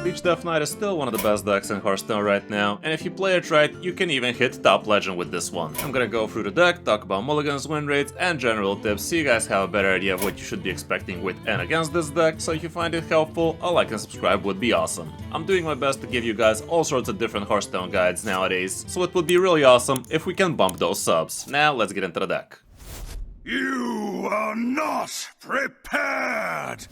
LEECH Death Knight is still one of the best decks in Hearthstone right now, and if you play it right, you can even hit top legend with this one. I'm gonna go through the deck, talk about mulligans, win rates, and general tips so you guys have a better idea of what you should be expecting with and against this deck, so if you find it helpful, a like and subscribe would be awesome. I'm doing my best to give you guys all sorts of different Hearthstone guides nowadays, so it would be really awesome if we can bump those subs. Now let's get into the deck. You are not prepared!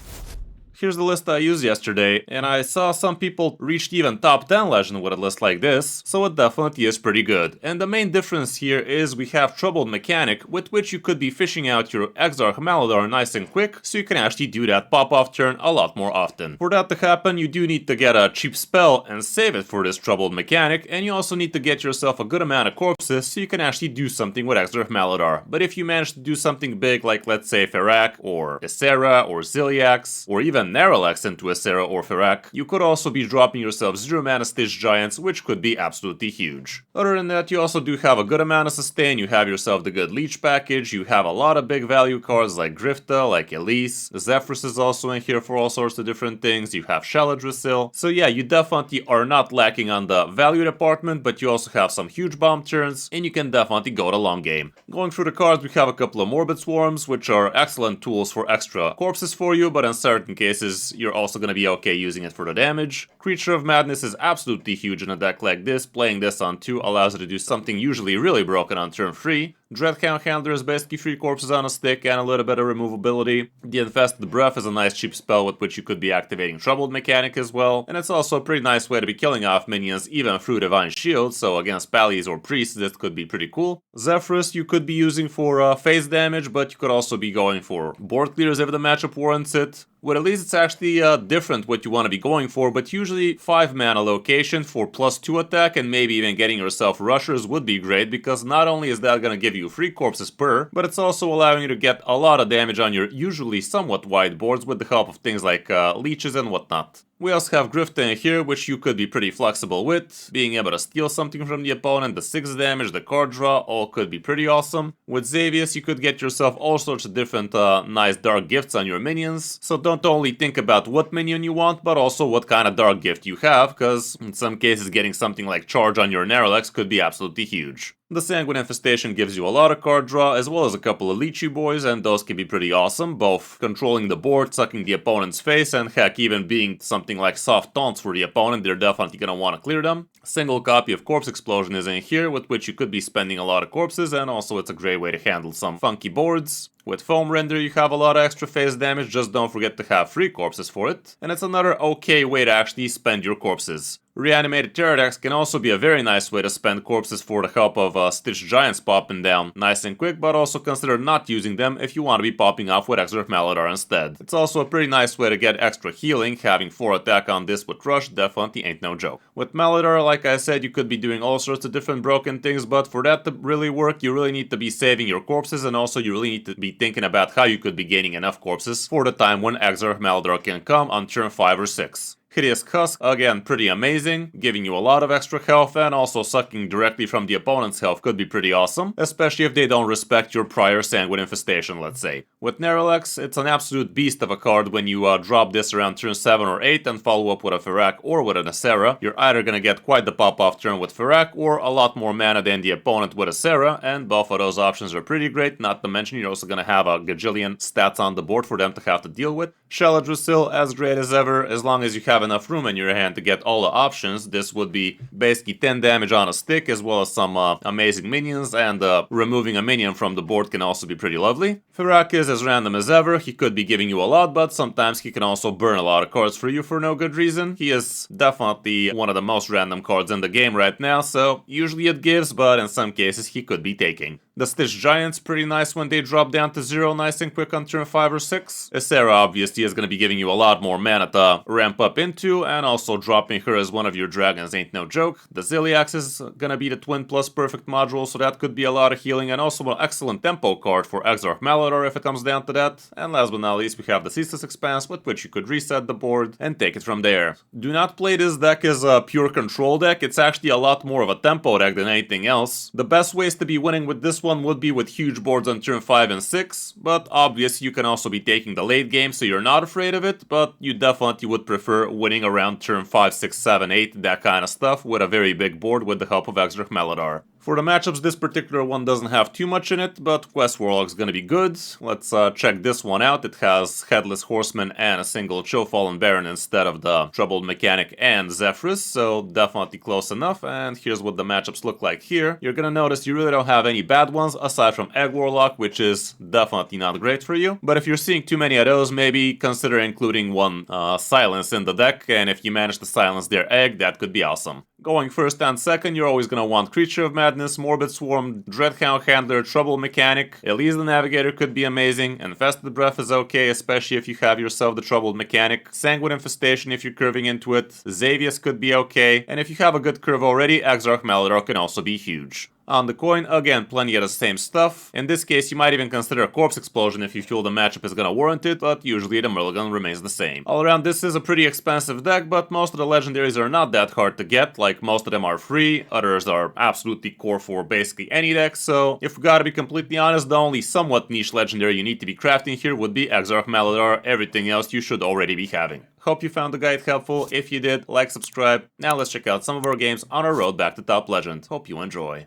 Here's the list I used yesterday, and I saw some people reached even top 10 legend with a list like this, so it definitely is pretty good. And the main difference here is we have Troubled Mechanic, with which you could be fishing out your Exarch Maladar nice and quick, so you can actually do that pop-off turn a lot more often. For that to happen, you do need to get a cheap spell and save it for this Troubled Mechanic, and you also need to get yourself a good amount of corpses so you can actually do something with Exarch Maladar. But if you manage to do something big like, let's say, Ferak, or Ysera, or Ziliax, or even Narrowlex into Ysera or Ferak, you could also be dropping yourself 0 mana Stitch Giants, which could be absolutely huge. Other than that, you also do have a good amount of sustain, you have yourself the good Leech package, you have a lot of big value cards like Grifta, like Elise, Zephyrus is also in here for all sorts of different things, you have Shaladrisil. So yeah, you definitely are not lacking on the value department, but you also have some huge bomb turns, and you can definitely go the long game. Going through the cards, we have a couple of Morbid Swarms, which are excellent tools for extra corpses for you, but in certain cases, you're also going to be okay using it for the damage. Creature of Madness is absolutely huge in a deck like this. Playing this on 2 allows it to do something usually really broken on turn 3. Dreadhound Handler is basically 3 corpses on a stick and a little bit of removability. The Infested Breath is a nice cheap spell with which you could be activating Troubled Mechanic as well, and it's also a pretty nice way to be killing off minions even through Divine Shield, so against Pallies or Priests this could be pretty cool. Zephyrus you could be using for phase damage, but you could also be going for board clears if the matchup warrants it. With Elise it's actually different what you want to be going for, but usually 5 mana location for +2 attack and maybe even getting yourself rushers would be great, because not only is that going to give you 3 corpses per, but it's also allowing you to get a lot of damage on your usually somewhat wide boards with the help of things like leeches and whatnot. We also have Grifta in here, which you could be pretty flexible with. Being able to steal something from the opponent, the 6 damage, the card draw, all could be pretty awesome. With Xavius, you could get yourself all sorts of different nice dark gifts on your minions. So don't only think about what minion you want, but also what kind of dark gift you have, because in some cases getting something like Charge on your Narrowlex could be absolutely huge. The Sanguine Infestation gives you a lot of card draw, as well as a couple of Leechy boys, and those can be pretty awesome, both controlling the board, sucking the opponent's face, and heck, even being something like soft taunts for the opponent, they're definitely gonna want to clear them. Single copy of Corpse Explosion is in here, with which you could be spending a lot of corpses, and also it's a great way to handle some funky boards. With Foam Render you have a lot of extra phase damage, just don't forget to have 3 corpses for it, and it's another okay way to actually spend your corpses. Reanimated Pterodax can also be a very nice way to spend corpses for the help of Stitch Giants popping down nice and quick, but also consider not using them if you want to be popping off with Exarch Maladar instead. It's also a pretty nice way to get extra healing, having 4 attack on this with Rush definitely ain't no joke. With Maladar, like I said, you could be doing all sorts of different broken things, but for that to really work, you really need to be saving your corpses, and also you really need to be thinking about how you could be gaining enough corpses for the time when Exarch Maladar can come on turn 5 or 6. Hideous Husk, again pretty amazing, giving you a lot of extra health, and also sucking directly from the opponent's health could be pretty awesome, especially if they don't respect your prior Sanguine Infestation, let's say. With Narrowlex, it's an absolute beast of a card when you drop this around turn 7 or 8 and follow up with a Ferak or with an Ysera. You're either gonna get quite the pop-off turn with Ferak or a lot more mana than the opponent with Ysera, and both of those options are pretty great, not to mention you're also gonna have a gajillion stats on the board for them to have to deal with. Shaladrisil, as great as ever, as long as you have enough room in your hand to get all the options. This would be basically 10 damage on a stick, as well as some amazing minions, and removing a minion from the board can also be pretty lovely. Ferak is as random as ever. He could be giving you a lot, but sometimes he can also burn a lot of cards for you for no good reason. He is definitely one of the most random cards in the game right now, so usually it gives, but in some cases he could be taking. The Stitch Giants pretty nice when they drop down to 0 nice and quick on turn 5 or 6. Ysera obviously is going to be giving you a lot more mana to ramp up into, and also dropping her as one of your dragons ain't no joke. The Ziliax is going to be the Twin Plus Perfect module, so that could be a lot of healing, and also an excellent tempo card for Exarch Maladar if it comes down to that. And last but not least, we have the Ceaseless Expanse, with which you could reset the board and take it from there. Do not play this deck as a pure control deck, it's actually a lot more of a tempo deck than anything else. The best ways to be winning with this one would be with huge boards on turn 5 and 6, but obviously you can also be taking the late game so you're not afraid of it, but you definitely would prefer winning around turn 5, 6, 7, 8, that kind of stuff, with a very big board with the help of Exarch Melodar. For the matchups, this particular one doesn't have too much in it, but Quest Warlock's gonna be good. Let's check this one out. It has Headless Horseman and a single Chofallen Baron instead of the Troubled Mechanic and Zephyrus, so definitely close enough. And here's what the matchups look like here. You're gonna notice you really don't have any bad ones, aside from Egg Warlock, which is definitely not great for you. But if you're seeing too many of those, maybe consider including one Silence in the deck, and if you manage to silence their Egg, that could be awesome. Going first and second, you're always gonna want Creature of Madness, Morbid Swarm, Dreadhound Handler, Trouble Mechanic. Elise the Navigator could be amazing. Infested Breath is okay, especially if you have yourself the Troubled Mechanic. Sanguine Infestation if you're curving into it. Xavius could be okay. And if you have a good curve already, Exarch Melodar can also be huge. On the coin, again, plenty of the same stuff. In this case, you might even consider a Corpse Explosion if you feel the matchup is gonna warrant it, but usually the Mulligan remains the same. All around, this is a pretty expensive deck, but most of the legendaries are not that hard to get, like most of them are free, others are absolutely core for basically any deck, so if we gotta be completely honest, the only somewhat niche legendary you need to be crafting here would be Exarch Melodar. Everything else you should already be having. Hope you found the guide helpful. If you did, like, subscribe. Now let's check out some of our games on our road back to top legend. Hope you enjoy.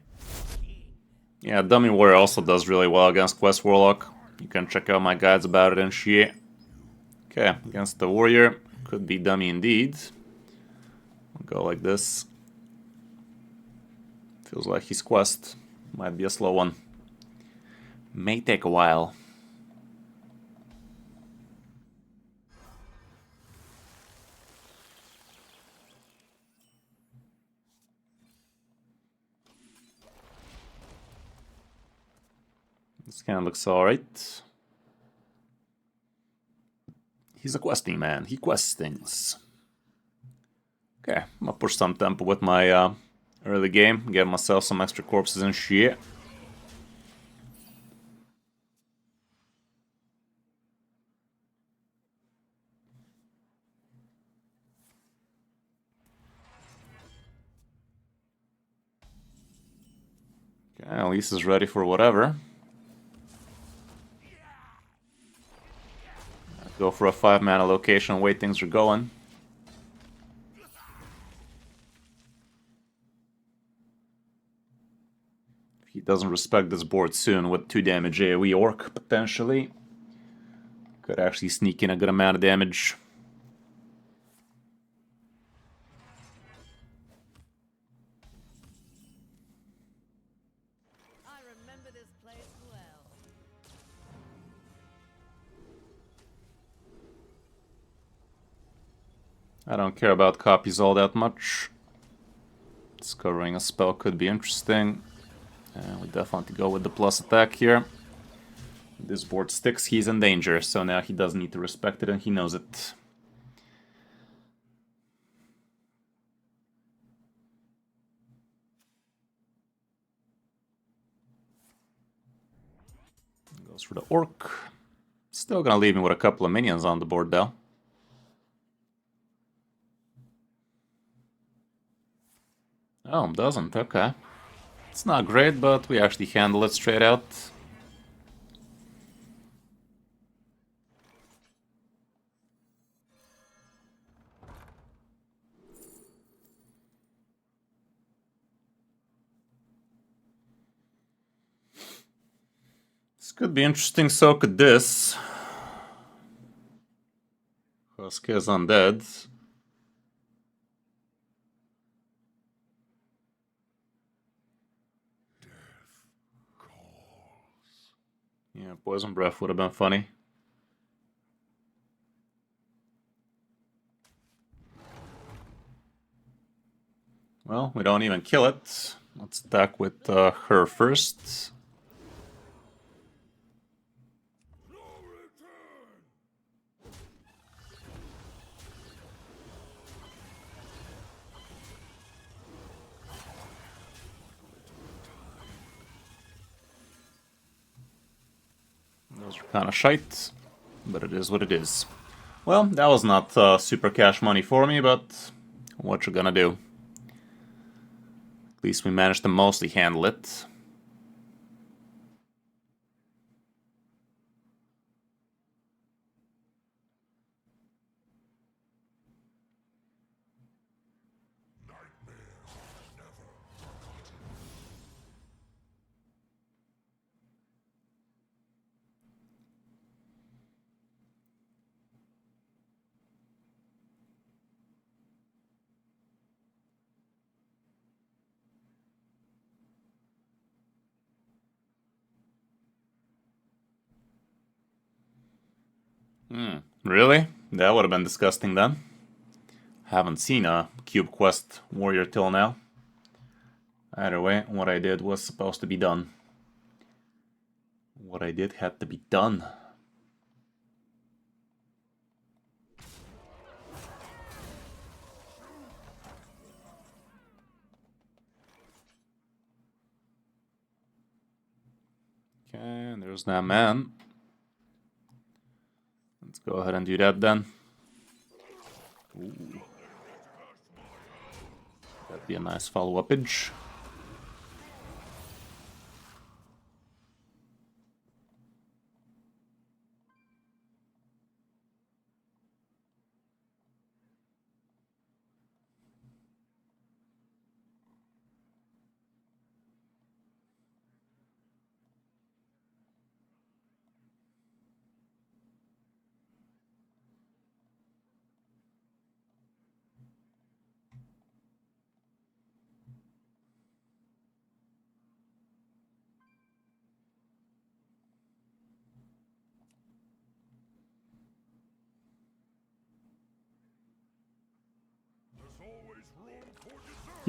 Yeah, Dummy Warrior also does really well against Quest Warlock. You can check out my guides about it and shit. Okay, against the Warrior, could be Dummy indeed. We'll go like this. Feels like he's Quest. Might be a slow one. May take a while. This kind of looks alright. He's a questing man. He quests things. Okay, I'm gonna push some tempo with my early game. Get myself some extra corpses and shit. Okay, Elise is ready for whatever. Go for a 5-mana location, way things are going. If he doesn't respect this board soon with 2 damage AoE Orc, potentially. Could actually sneak in a good amount of damage. I remember this place well. I don't care about copies all that much. Discovering a spell could be interesting. We definitely go with the plus attack here. This board sticks, he's in danger, so now he doesn't need to respect it and he knows it. Goes for the Orc. Still gonna leave him with a couple of minions on the board though. Oh, doesn't, okay. It's not great, but we actually handle it straight out. This could be interesting, so could this. Husk is undead. Yeah, Poison Breath would have been funny. Well, we don't even kill it. Let's attack with her first. Those are kind of shite, but it is what it is. Well, that was not super cash money for me, but what you gonna do? At least we managed to mostly handle it. Really? That would have been disgusting then. Haven't seen a Cube Quest warrior till now. Either way, what I did was supposed to be done. What I did had to be done. Okay, there's that man. Let's go ahead and do that then. Ooh. That'd be a nice follow-upage.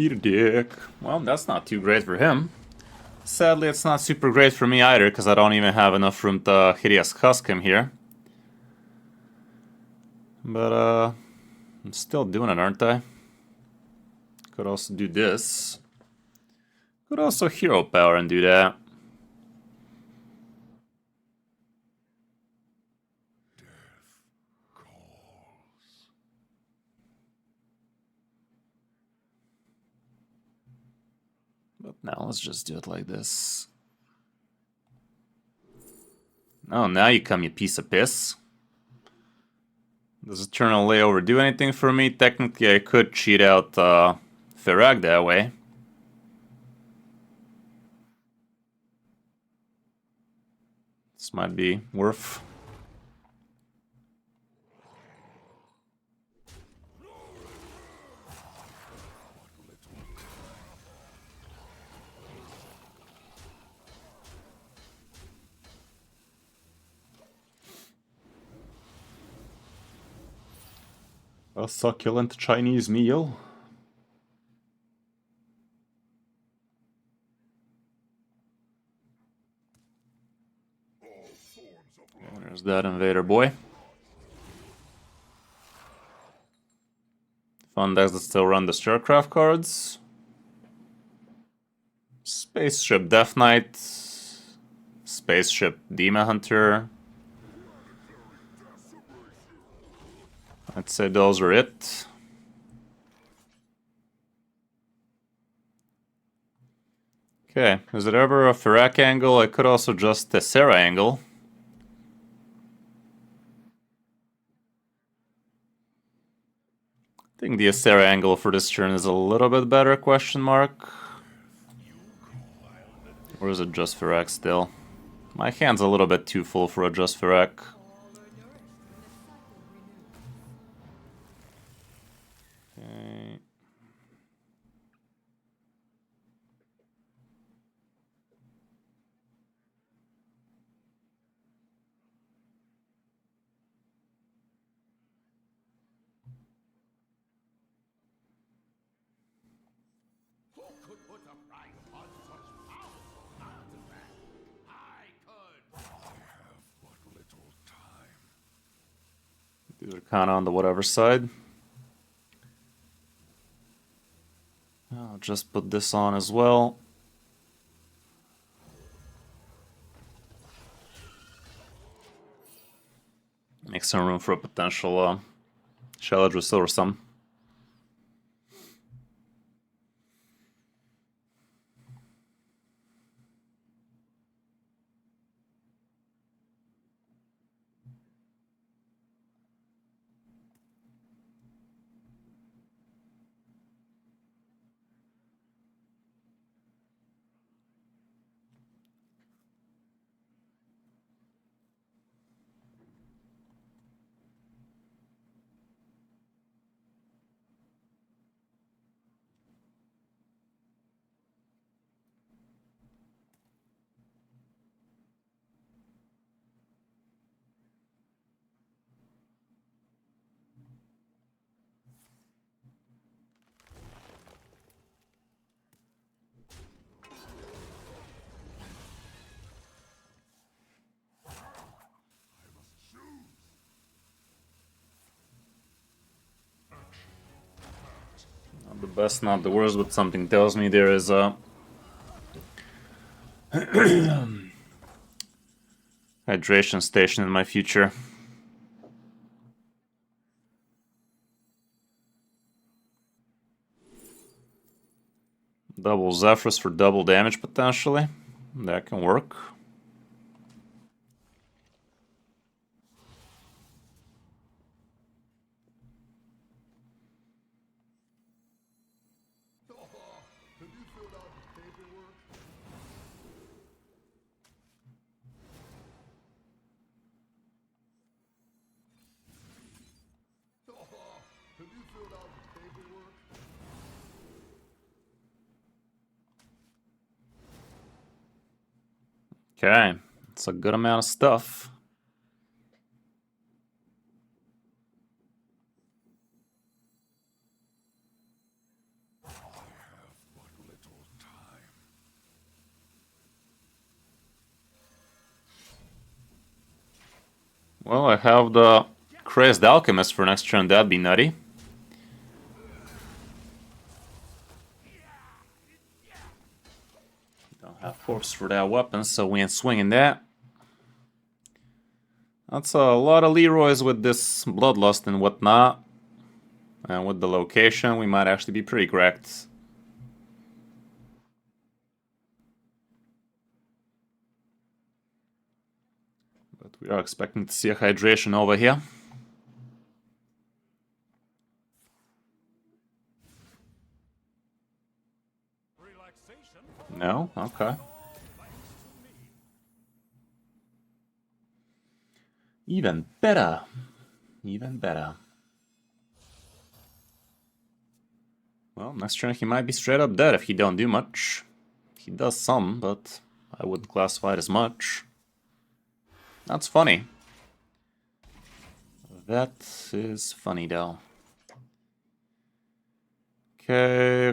Eat a dick. Well, that's not too great for him. Sadly, it's not super great for me either, because I don't even have enough room to Hideous Husk him here. But, I'm still doing it, aren't I? Could also do this. Could also Hero Power and do that. But now let's just do it like this. Oh, now you come, you piece of piss. Does Eternal Layover do anything for me? Technically, I could cheat out Ferrag that way. This might be worth. A succulent Chinese meal. There's that invader boy. Fun decks that still run the Starcraft cards. Spaceship Death Knight. Spaceship Demon Hunter. I'd say those are it. Okay, is it ever a Ferrac angle? I could also just Tessera angle. I think the Tessera angle for this turn is a little bit better, question mark. Or is it just Ferrac still? My hand's a little bit too full for a just Ferrac. Okay. These are kind of on the whatever side. I'll just put this on as well. Make some room for a potential Shell Drizzle or some. Not the best, not the worst, but something tells me there is a hydration station in my future. Double Zephrys for double damage potentially. That can work. Okay, it's a good amount of stuff. Well, I have the Kris the Alchemist for next turn, that'd be nutty. Don't have force for that weapon, so we ain't swinging that. That's a lot of Leroys with this Bloodlust and whatnot. And with the location, we might actually be pretty correct. But we are expecting to see a hydration over here. No? Okay. Even better. Even better. Well, next turn he might be straight up dead if he don't do much. He does some, but I wouldn't classify it as much. That's funny. That is funny though. Okay.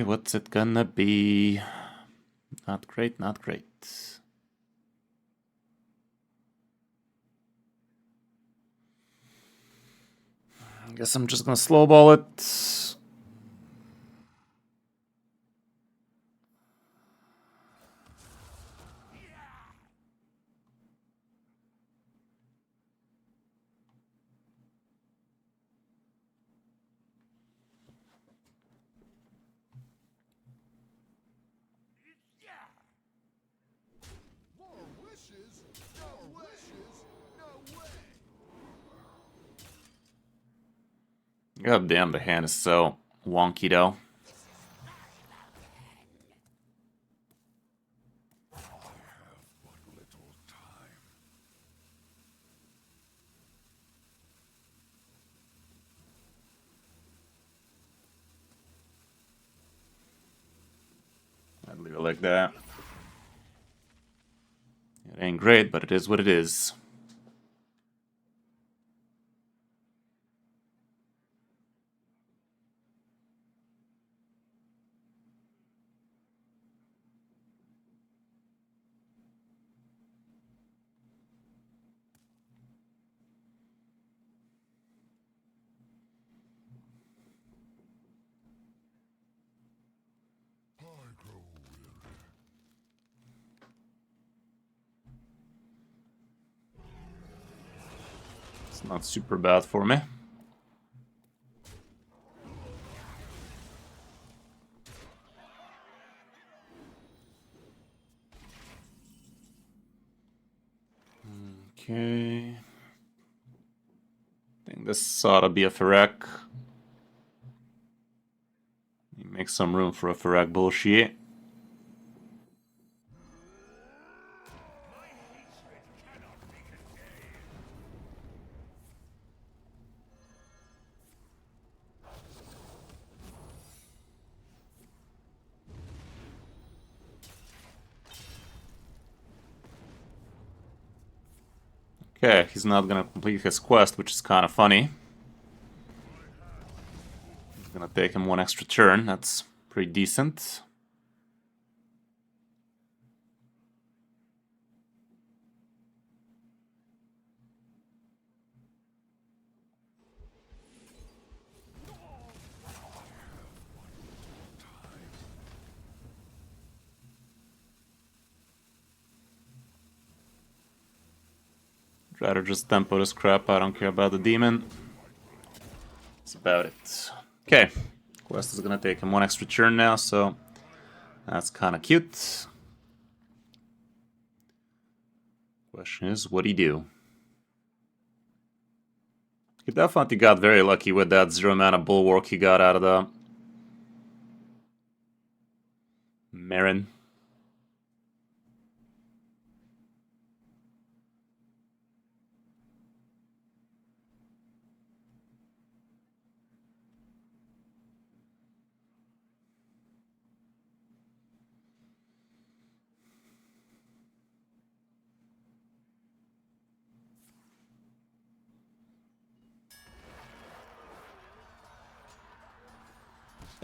What's it gonna be? Not great, not great. I guess I'm just gonna slowball it. God damn, the hand is so wonky though. I'd leave it like that. It ain't great, but it is what it is. It's not super bad for me. Okay. I think this ought to be a Ferrek. Make some room for a Ferrek bullshit. Okay, he's not gonna complete his quest, which is kind of funny. He's gonna take him one extra turn, that's pretty decent. Better just tempo this crap, I don't care about the demon. That's about it. Okay, quest is gonna take him one extra turn now, so that's kinda cute. Question is, what'd he do? He definitely got very lucky with that 0-mana bulwark he got out of the Marin.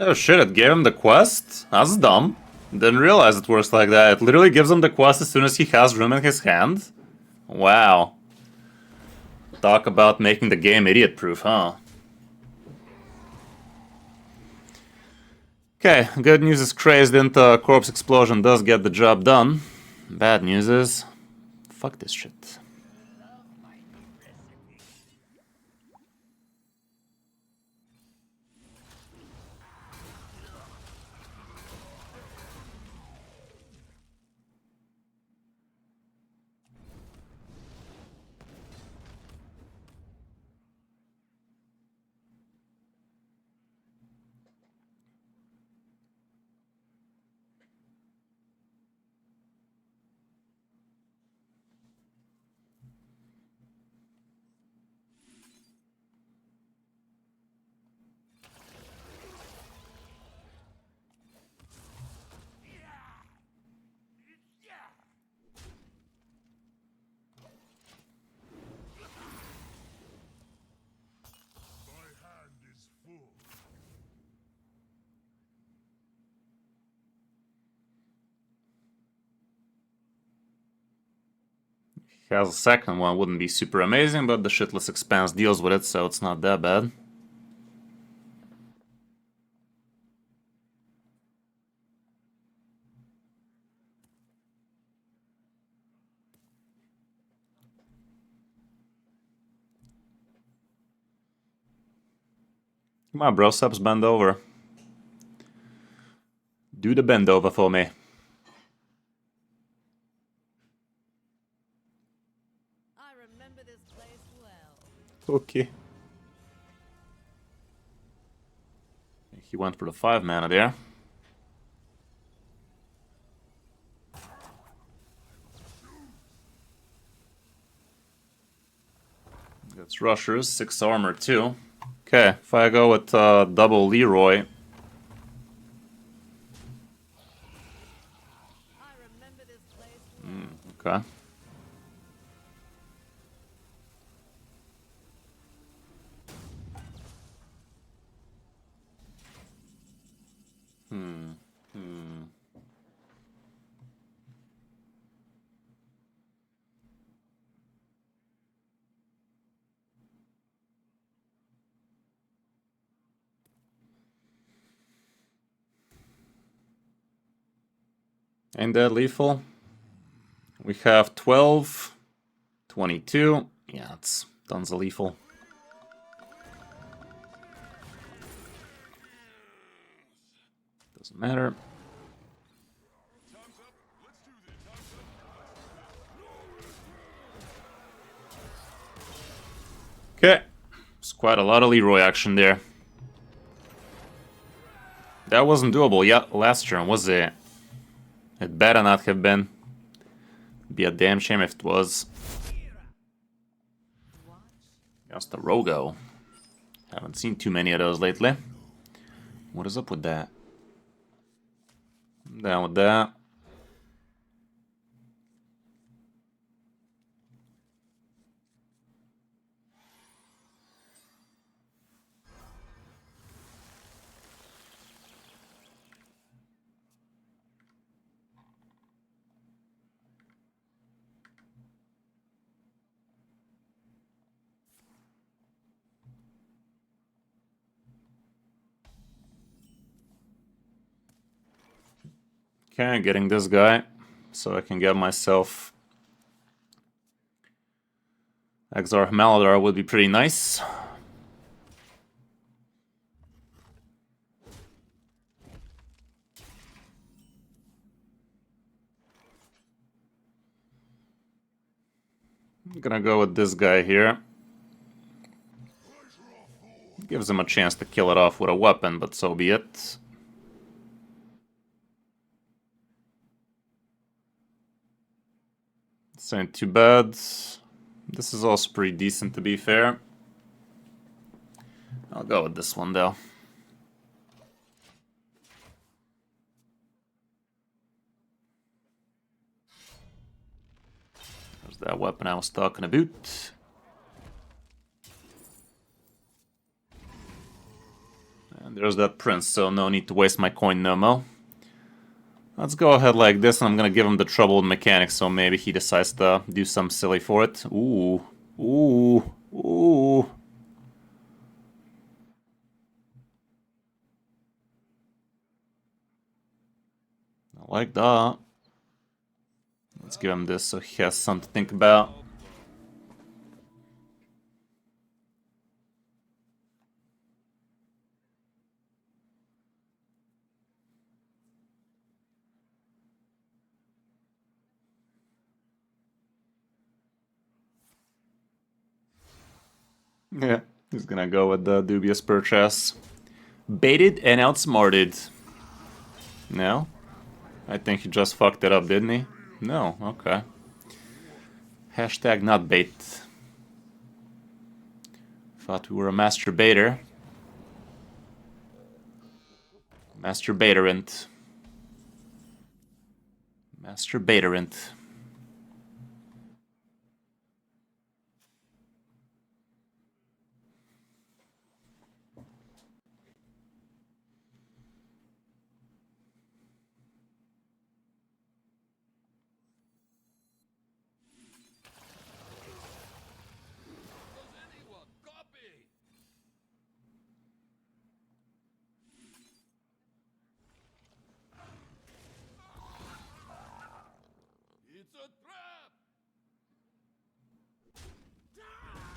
Oh shit, it gave him the quest? That's dumb. Didn't realize it works like that. It literally gives him the quest as soon as he has room in his hand? Wow. Talk about making the game idiot-proof, huh? Okay, good news is Crazed into Corpse Explosion does get the job done. Bad news is... fuck this shit. If he has a second one, wouldn't be super amazing, but the Shitless Expanse deals with it, so it's not that bad. Come on, bro, subs, bend over. Do the bend over for me. I remember this place well. Okay. He went for the 5 mana there. That's Rushers, 6 armor too. Okay, if I go with double Leroy, I remember this place well. okay. Ain't that lethal? We have 12, 22. Yeah, it's tons of lethal. Doesn't matter. Okay, it's quite a lot of Leroy action there. That wasn't doable yet last turn, was it? It better not have been. Be a damn shame if it was. Just a Rogo. Haven't seen too many of those lately. What is up with that? I'm down with that. Okay, getting this guy so I can get myself Exarch Maladar would be pretty nice. I'm gonna go with this guy here. Gives him a chance to kill it off with a weapon, but so be it. This ain't too bad. This is also pretty decent, to be fair. I'll go with this one, though. There's that weapon I was talking about. And there's that prince, so no need to waste my coin no more. Let's go ahead like this, and I'm gonna give him the troubled mechanic, so maybe he decides to do something silly for it. Ooh. Ooh. Ooh. I like that. Let's give him this so he has something to think about. Yeah, he's gonna go with the dubious purchase. Baited and outsmarted. No? I think he just fucked it up, didn't he? No, okay. Hashtag not bait. Thought we were a master baiter. Master baiterant. Master baiterant.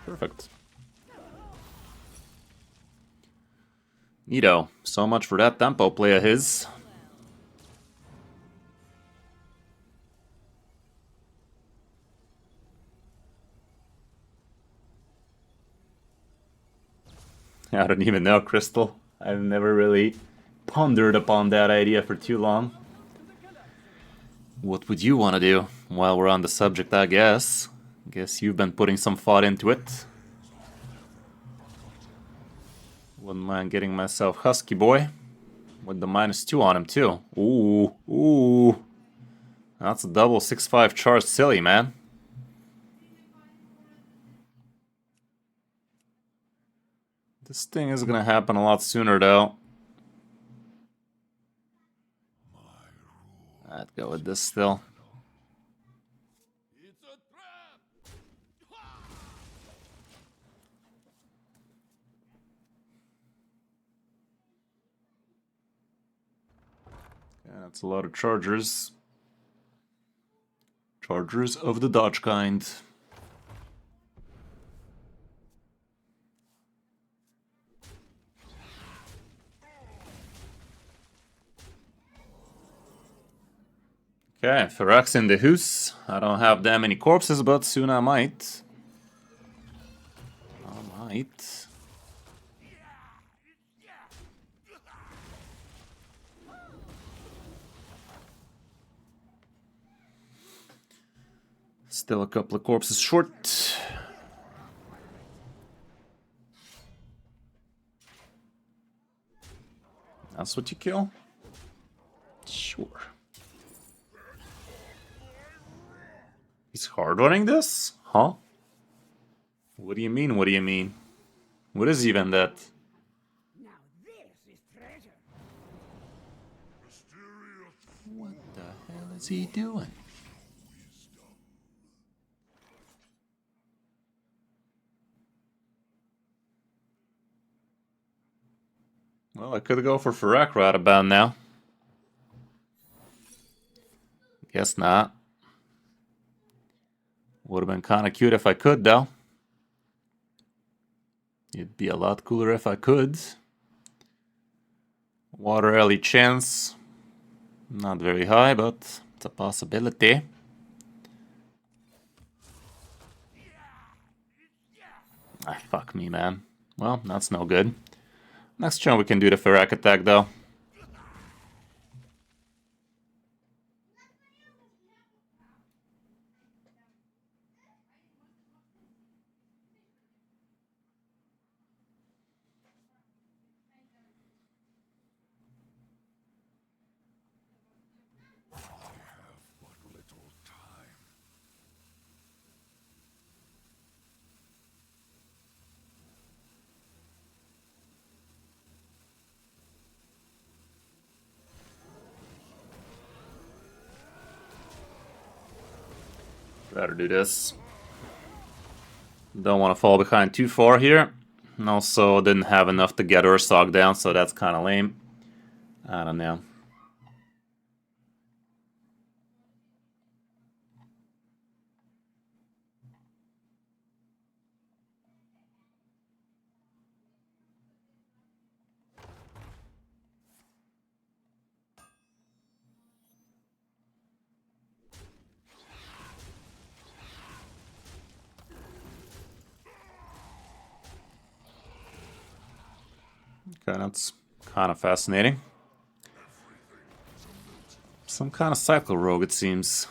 Perfect. Neato. So much for that tempo play of his. I don't even know, Crystal. I've never really pondered upon that idea for too long. What would you want to do? While we're on the subject, I guess. Guess you've been putting some thought into it. Wouldn't mind getting myself Husky Boy. With the -2 on him, too. Ooh, ooh. That's a double 6/5 charge silly, man. This thing is gonna happen a lot sooner, though. I'd go with this still. Yeah, that's a lot of chargers. Chargers of the Dodge kind. Okay, Ferox in the hoose. I don't have that many corpses, but soon I might. I might. Still a couple of corpses short. That's what you kill? Sure. He's hard running this? Huh? What do you mean, what do you mean? What is even that? Now this is treasure. What the hell is he doing? Well, I could go for Ferak right about now. Guess not. Would have been kind of cute if I could, though. It'd be a lot cooler if I could. Water alley chance. Not very high, but it's a possibility. Ah, fuck me, man. Well, that's no good. Next turn we can do the Ferrac attack, though. Rather do this. Don't want to fall behind too far here. And also didn't have enough to get Ursoc down, so that's kind of lame. I don't know. Okay, that's kind of fascinating. Some kind of cycle rogue, it seems.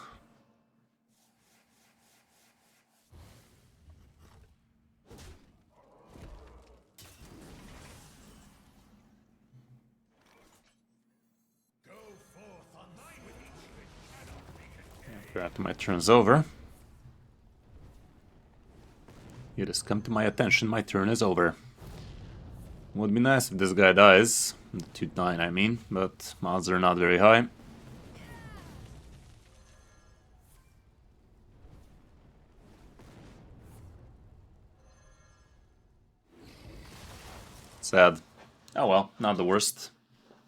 After my turn's over. You just come to my attention, my turn is over. Would be nice if this guy dies. The 2-9, I mean, but odds are not very high. Sad. Oh well, not the worst.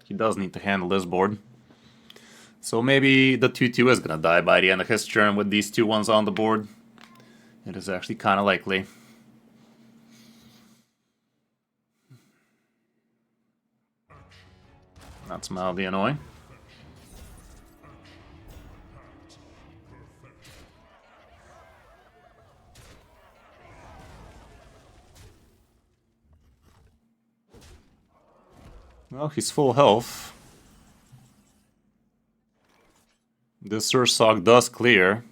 He does need to handle this board. So maybe the 2-2 is gonna die by the end of his turn with these 2-1s on the board. It is actually kind of likely. That's mildly annoying. Well, he's full health. This Ursoc does clear.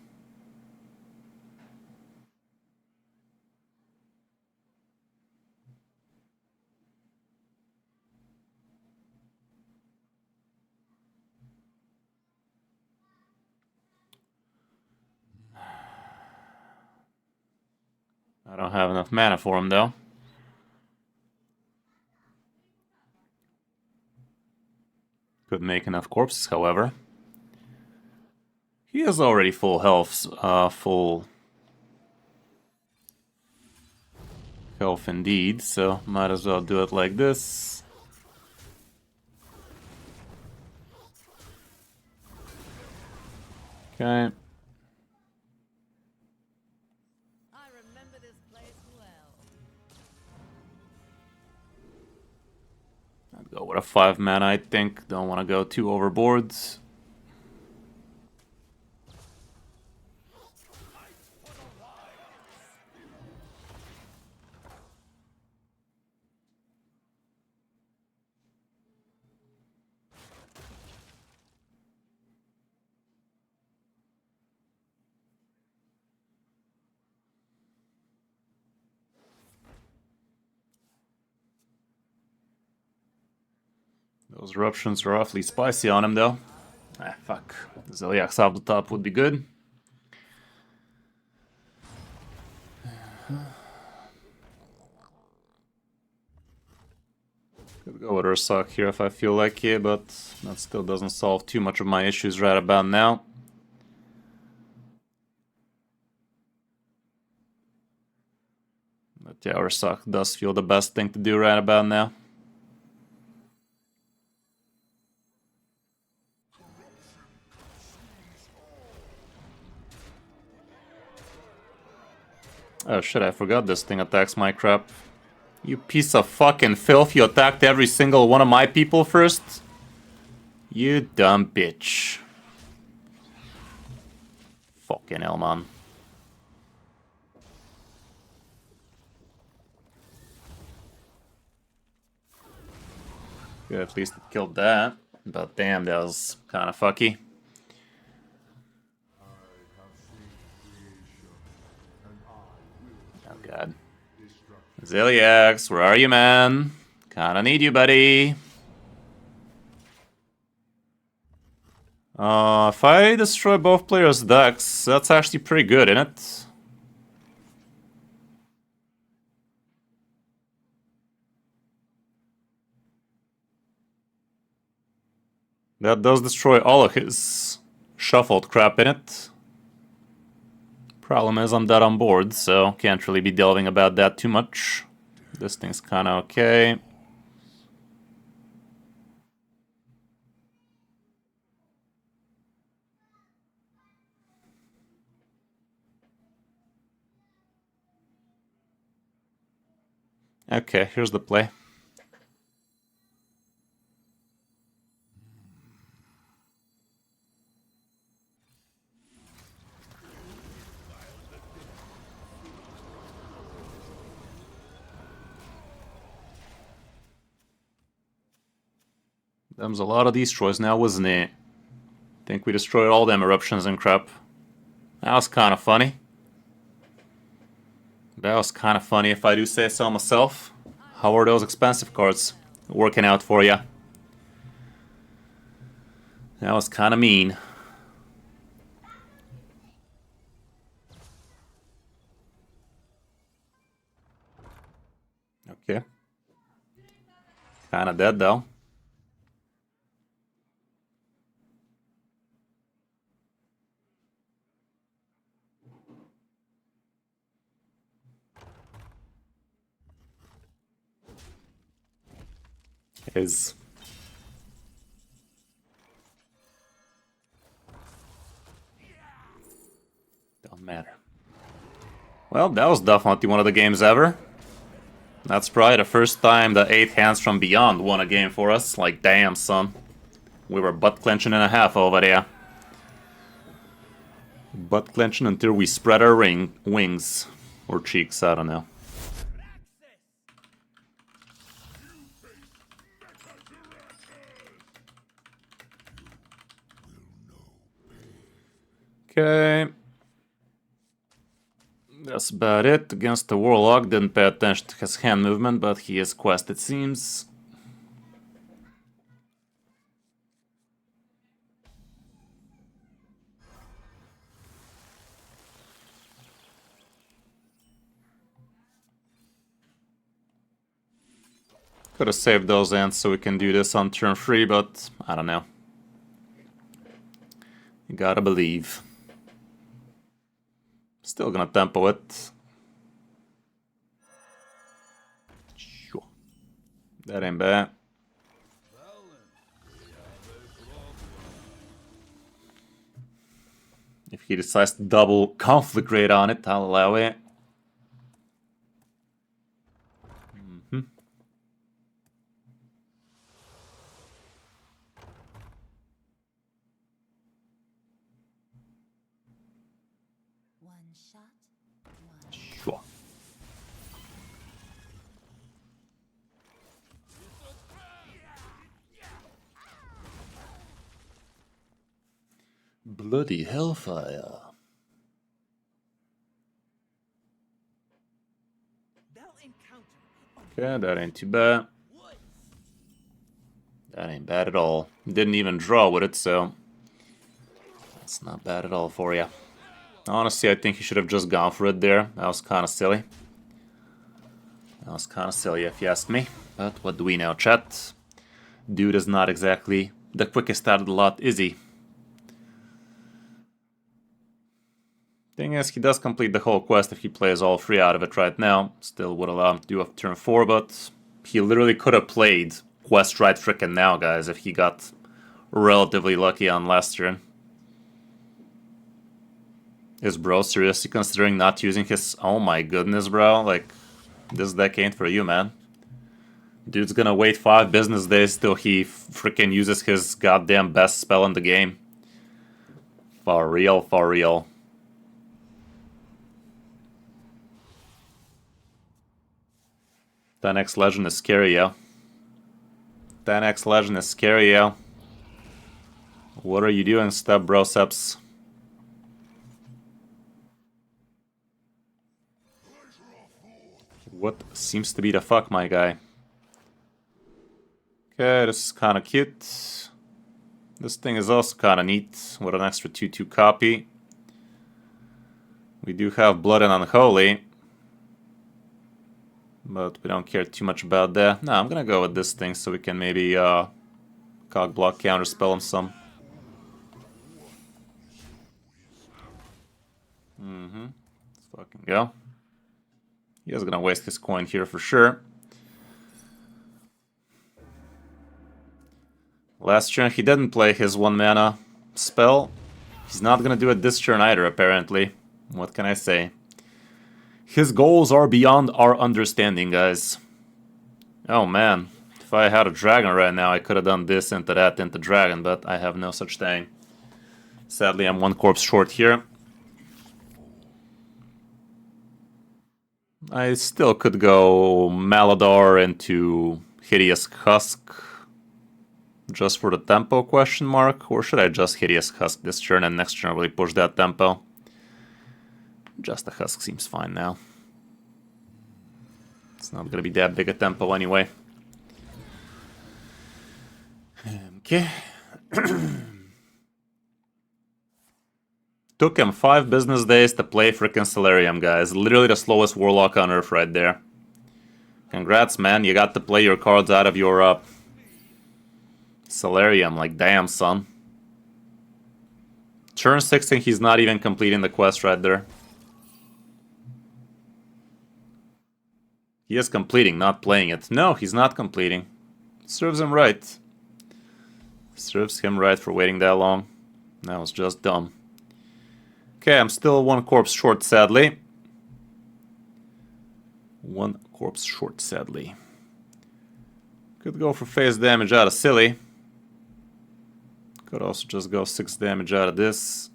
I don't have enough mana for him, though. Could make enough corpses, however. He is already full health, full health indeed, so might as well do it like this. Okay. I remember this place well. I'd go with a 5 mana, I think. Don't want to go too overboard. Those eruptions are awfully spicy on him, though. Ah, fuck. Zeliax off the top would be good. Could go with Ursoc here if I feel like it, but that still doesn't solve too much of my issues right about now. But yeah, Ursoc does feel the best thing to do right about now. Oh shit, I forgot this thing attacks my crap. You piece of fucking filth, you attacked every single one of my people first? You dumb bitch. Fucking hell, man. Good, at least it killed that. But damn, that was kind of fucky. Oh god. Ziliax, where are you, man? Kinda need you, buddy. If I destroy both players' decks, that's actually pretty good, isn't it? That does destroy all of his shuffled crap in it. Problem is I'm dead on board, so can't really be delving about that too much. This thing's kinda okay. Okay, here's the play. There's a lot of destroys now, wasn't it? Think we destroyed all them eruptions and crap. That was kind of funny. That was kind of funny if I do say so myself. How are those expensive cards working out for you? That was kind of mean. Okay. Kind of dead though. Is don't matter. Well, that was definitely one of the games ever. That's probably the first time the 8 hands from beyond won a game for us. Like, damn, son. We were butt clenching and a half over there. Butt clenching until we spread our wings. Or cheeks, I don't know. Okay. That's about it. Against the Warlock, didn't pay attention to his hand movement, but he is quest, it seems. Could have saved those ants so we can do this on turn 3, but I don't know. You gotta believe. Still gonna tempo it. Sure. That ain't bad. If he decides to double conflict rate on it, I'll allow it. One shot, one. Sure. Bloody hellfire. Okay, that ain't too bad. That ain't bad at all. Didn't even draw with it, so that's not bad at all for you. Honestly, I think he should have just gone for it there. That was kind of silly. That was kind of silly if you ask me. But what do we know, chat? Dude is not exactly the quickest out of the lot, is he? Thing is, he does complete the whole quest if he plays all 3 out of it right now. Still would allow him to do up turn 4, but he literally could have played quest right frickin' now, guys, if he got relatively lucky on last turn. Is bro seriously considering not using his... Oh my goodness, bro. Like, This deck ain't for you, man. Dude's gonna wait 5 business days till he freaking uses his goddamn best spell in the game. For real, for real. That next legend is scary, yo. That next legend is scary, yo. What are you doing, Step Broseps? What seems to be the fuck, my guy? Okay, this is kind of cute. This thing is also kind of neat, with an extra 2/2 copy. We do have Blood and Unholy, but we don't care too much about that. No, I'm gonna go with this thing so we can maybe cog block counterspell him some. Let's fucking go. He is gonna waste his coin here for sure. Last turn he didn't play his 1 mana spell. He's not gonna do it this turn either, apparently. What can I say? His goals are beyond our understanding, guys. Oh man, if I had a dragon right now, I could have done this into that into dragon, but I have no such thing. Sadly, I'm 1 corpse short here. I still could go Maladar into Hideous Husk just for the tempo question mark, or should I just Hideous Husk this turn and next turn really push that tempo? Just a Husk seems fine now. It's not gonna be that big a tempo anyway. Okay. Took him 5 business days to play frickin' Solarium, guys. Literally the slowest Warlock on Earth right there. Congrats, man. You got to play your cards out of your Solarium. Like, damn, son. Turn 16, he's not even completing the quest right there. He is completing, not playing it. No, he's not completing. Serves him right. Serves him right for waiting that long. That was just dumb. Okay, I'm still 1 corpse short, sadly. 1 corpse short, sadly. Could go for face damage out of Silly. Could also just go 6 damage out of this.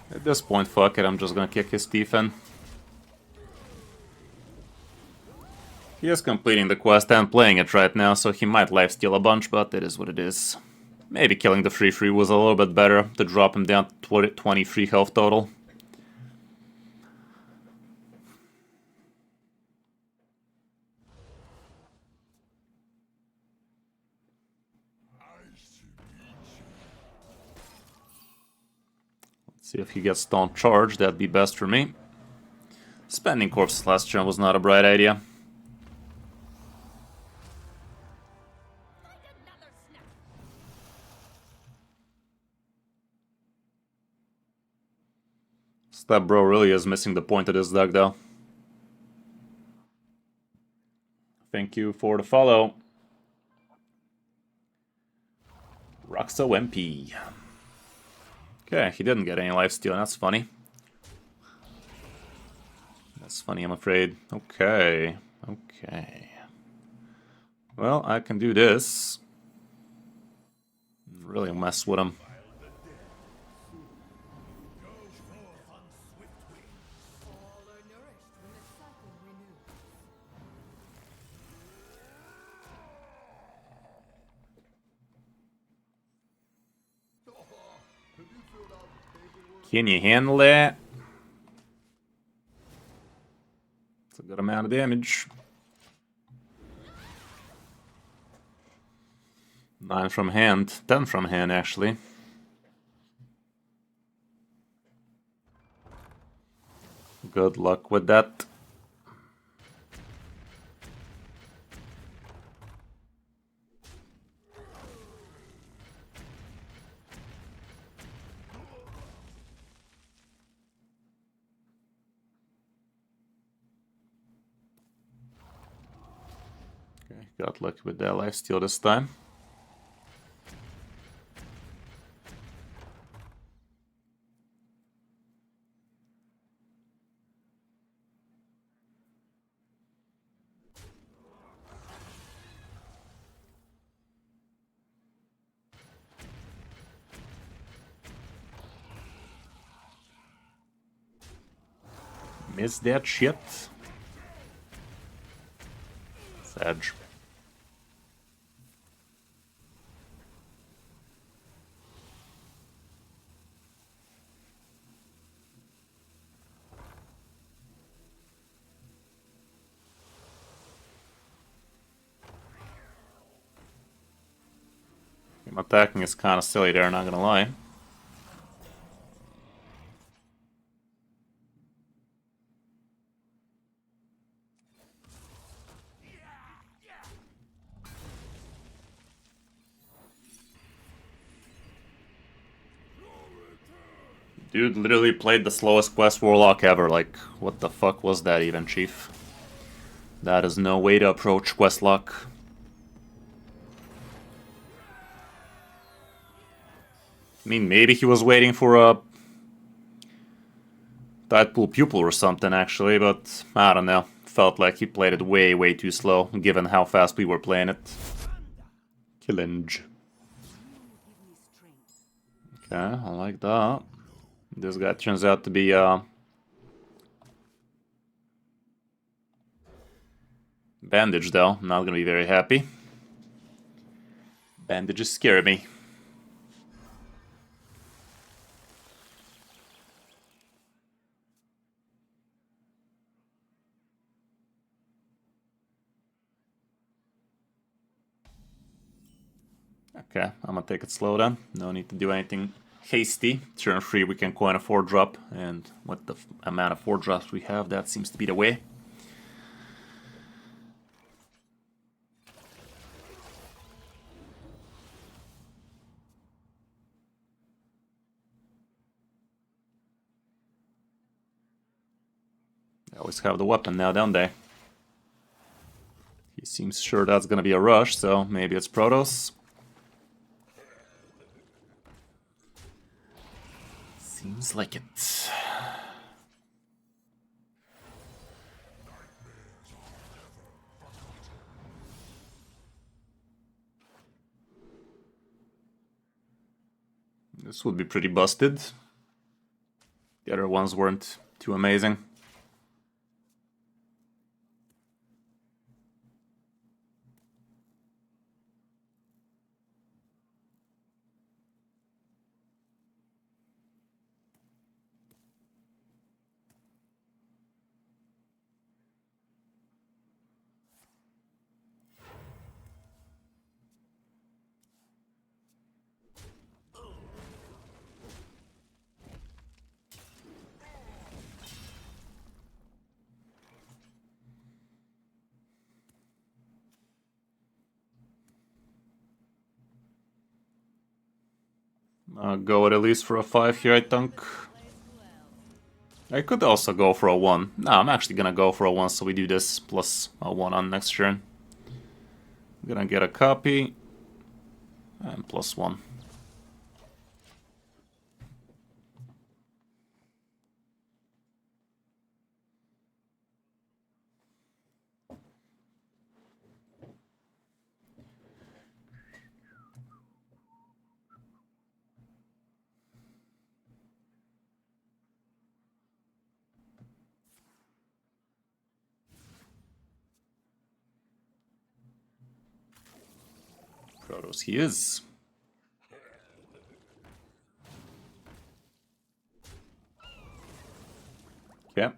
At this point, fuck it, I'm just gonna kick his teeth in. He is completing the quest and playing it right now, so he might lifesteal a bunch, but it is what it is. Maybe killing the 3/3 was a little bit better to drop him down to 23 health total. See if he gets Stone Charge, that'd be best for me. Spending corpses last turn was not a bright idea. Step Bro really is missing the point of this deck, though. Thank you for the follow. Roxo MP. Okay, he didn't get any lifesteal, that's funny. That's funny, I'm afraid. Okay, okay. Well, I can do this. Really mess with him. Can you handle that? It's a good amount of damage. 9 from hand, 10 from hand actually. Good luck with that. Okay, got lucky with that lifesteal this time. Missed that shit. Sedge. Him attacking is kind of silly there, not gonna lie. Dude literally played the slowest quest warlock ever. Like, what the fuck was that even, Chief? That is no way to approach quest luck. I mean, maybe he was waiting for a Tidepool pupil or something, actually, but I don't know. Felt like he played it way, way too slow, given how fast we were playing it. Killinge. Okay, I like that. This guy turns out to be bandage, though. Not gonna be very happy. Bandages scare me. Okay, I'm gonna take it slow then. No need to do anything hasty. Turn 3 we can coin a 4-drop, and with the amount of 4-drops we have, that seems to be the way. They always have the weapon now, don't they? He seems sure that's gonna be a rush, so maybe it's Protoss. Seems like it. This would be pretty busted. The other ones weren't too amazing. Go at least for a 5 here, I think. I could also go for a 1. No, I'm actually gonna go for a 1, so we do this plus a 1 on next turn. I'm gonna get a copy. And plus 1. Protoss he is. Okay.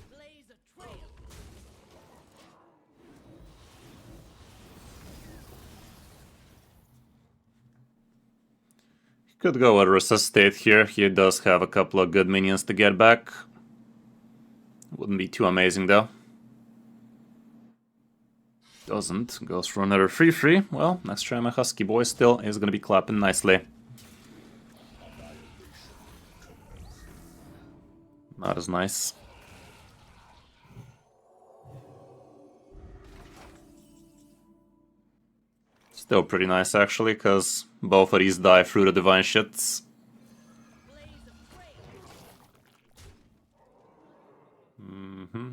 Blaze a trail. Could go with Resuscitate here. He does have a couple of good minions to get back. Wouldn't be too amazing though. Doesn't. Goes for another 3-3. Well, next time my Husky boy still is gonna be clapping nicely. Not as nice. Still pretty nice actually, because both of these die through the divine shits.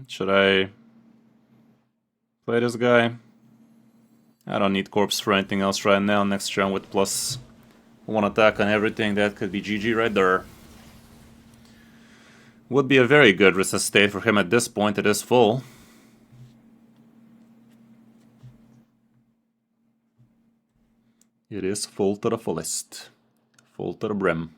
Should I play this guy? I don't need corpse for anything else right now. Next turn with +1 attack on everything, that could be GG right there. Would be a very good resuscitate for him at this point. It is full. It is full to the fullest. Full to the brim.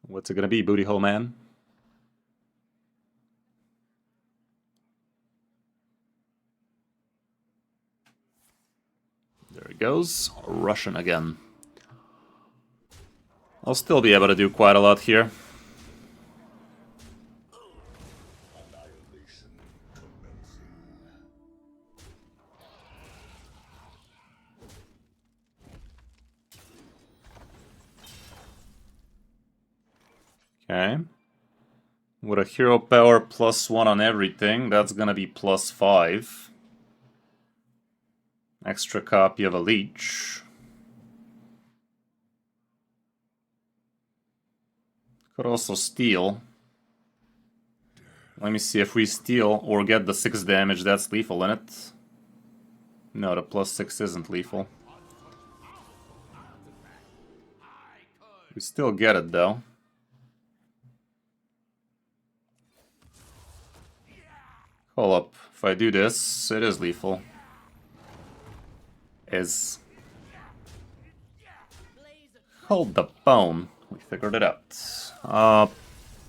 What's it gonna be, booty hole man? There he goes, Russian again. I'll still be able to do quite a lot here. Okay. With a hero power +1 on everything, that's gonna be +5. Extra copy of a leech. Could also steal. Let me see if we steal or get the 6 damage that's lethal in it. No, the +6 isn't lethal. We still get it though. Hold up, if I do this, it is lethal. Hold the bone. We figured it out. I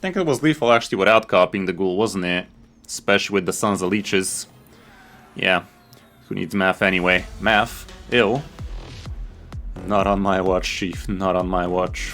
think it was lethal actually without copying the ghoul, wasn't it? Especially with the Sons of Leeches. Yeah, who needs math anyway? Math? Ew. Not on my watch, Chief, not on my watch.